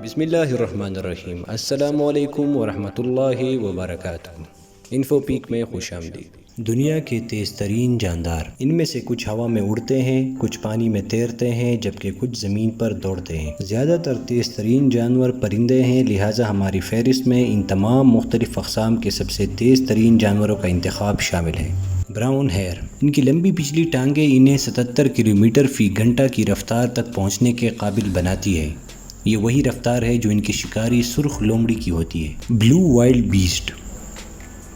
بسم اللہ الرحمن الرحیم۔ السلام علیکم ورحمۃ اللہ وبرکاتہ۔ انفو پیک میں خوش آمدید۔ دنیا کے تیز ترین جاندار، ان میں سے کچھ ہوا میں اڑتے ہیں، کچھ پانی میں تیرتے ہیں، جبکہ کچھ زمین پر دوڑتے ہیں۔ زیادہ تر تیز ترین جانور پرندے ہیں، لہٰذا ہماری فہرست میں ان تمام مختلف اقسام کے سب سے تیز ترین جانوروں کا انتخاب شامل ہے۔ براؤن ہیئر، ان کی لمبی پچھلی ٹانگیں انہیں 77 کلومیٹر فی گھنٹہ کی رفتار تک پہنچنے کے قابل بناتی ہے۔ یہ وہی رفتار ہے جو ان کی شکاری سرخ لومڑی کی ہوتی ہے۔ بلو وائلڈ بیسٹ،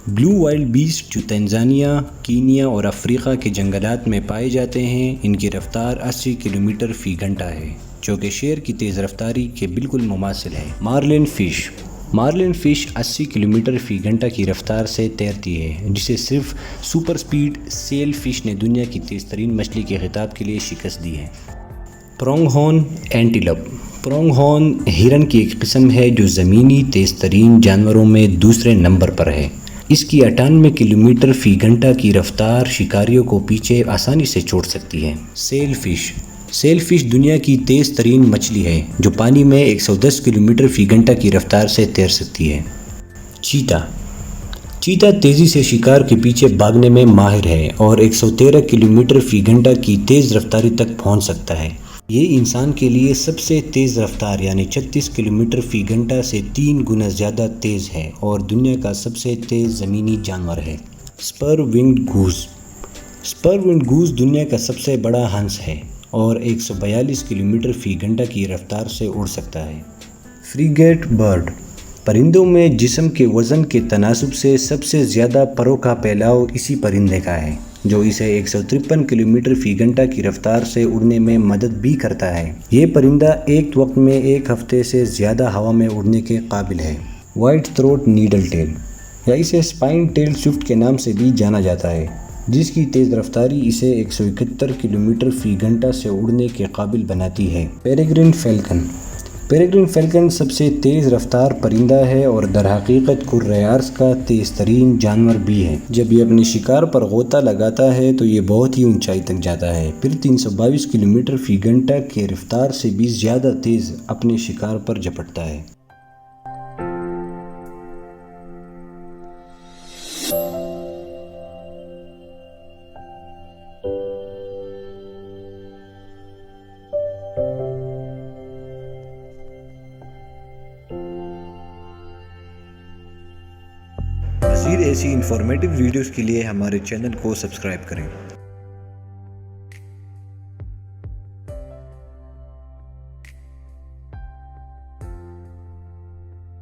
بلو وائلڈ بیسٹ جو تنزانیہ، کینیا اور افریقہ کے جنگلات میں پائے جاتے ہیں، ان کی رفتار 80 کلومیٹر فی گھنٹہ ہے، جو کہ شیر کی تیز رفتاری کے بالکل مماثل ہے۔ Marlene fish, Marlene fish 80 kilometre فی گھنٹہ کی رفتار سے تیرتی ہے، جسے صرف سپر سپیڈ سیل فش نے دنیا کی تیز ترین مچھلی کے خطاب کے لیے شکست دی ہے۔ پرونگ ہورن اینٹیلوپ، پرونگ ہورن ہرن کی ایک قسم ہے جو زمینی تیز ترین جانوروں میں دوسرے نمبر پر ہے۔ اس کی 98 کلومیٹر فی گھنٹہ کی رفتار شکاریوں کو پیچھے آسانی سے چھوڑ سکتی ہے۔ سیل فش، سیل فش دنیا کی تیز ترین مچھلی ہے جو پانی میں 110 کلومیٹر فی گھنٹہ کی رفتار سے تیر سکتی ہے۔ چیتا، چیتا تیزی سے شکار کے پیچھے بھاگنے میں ماہر ہے اور 113 کلومیٹر فی گھنٹہ کی تیز رفتاری تک پہنچ سکتا ہے۔ یہ انسان کے لیے سب سے تیز رفتار یعنی 36 کلومیٹر فی گھنٹہ سے 3 گنا زیادہ تیز ہے اور دنیا کا سب سے تیز زمینی جانور ہے۔ اسپر ونگڈ گوز، اسپر ونگڈ گوز دنیا کا سب سے بڑا ہنس ہے اور 142 کلومیٹر فی گھنٹہ کی رفتار سے اڑ سکتا ہے۔ فریگیٹ برڈ، پرندوں میں جسم کے وزن کے تناسب سے سب سے زیادہ پروں کا پھیلاؤ اسی پرندے کا ہے، جو اسے 153 کلومیٹر فی گھنٹہ کی رفتار سے اڑنے میں مدد بھی کرتا ہے۔ یہ پرندہ ایک وقت میں 1 ہفتے سے زیادہ ہوا میں اڑنے کے قابل ہے۔ وائٹ تھروٹ نیڈل ٹیل، یا اسے اسپائن ٹیل سوئفٹ کے نام سے بھی جانا جاتا ہے، جس کی تیز رفتاری اسے 171 کلومیٹر فی گھنٹہ سے اڑنے کے قابل بناتی ہے۔ پیریگرین فیلکن، پیریگرین فیلکن سب سے تیز رفتار پرندہ ہے اور در حقیقت کرۂ ارض کا تیز ترین جانور بھی ہے۔ جب یہ اپنے شکار پر غوطہ لگاتا ہے تو یہ بہت ہی اونچائی تک جاتا ہے، پھر 322 کلومیٹر فی گھنٹہ کے رفتار سے بھی زیادہ تیز اپنے شکار پر جھپٹتا ہے۔ مزید ایسی انفارمیٹیو ویڈیوز کے لیے ہمارے چینل کو سبسکرائب کریں۔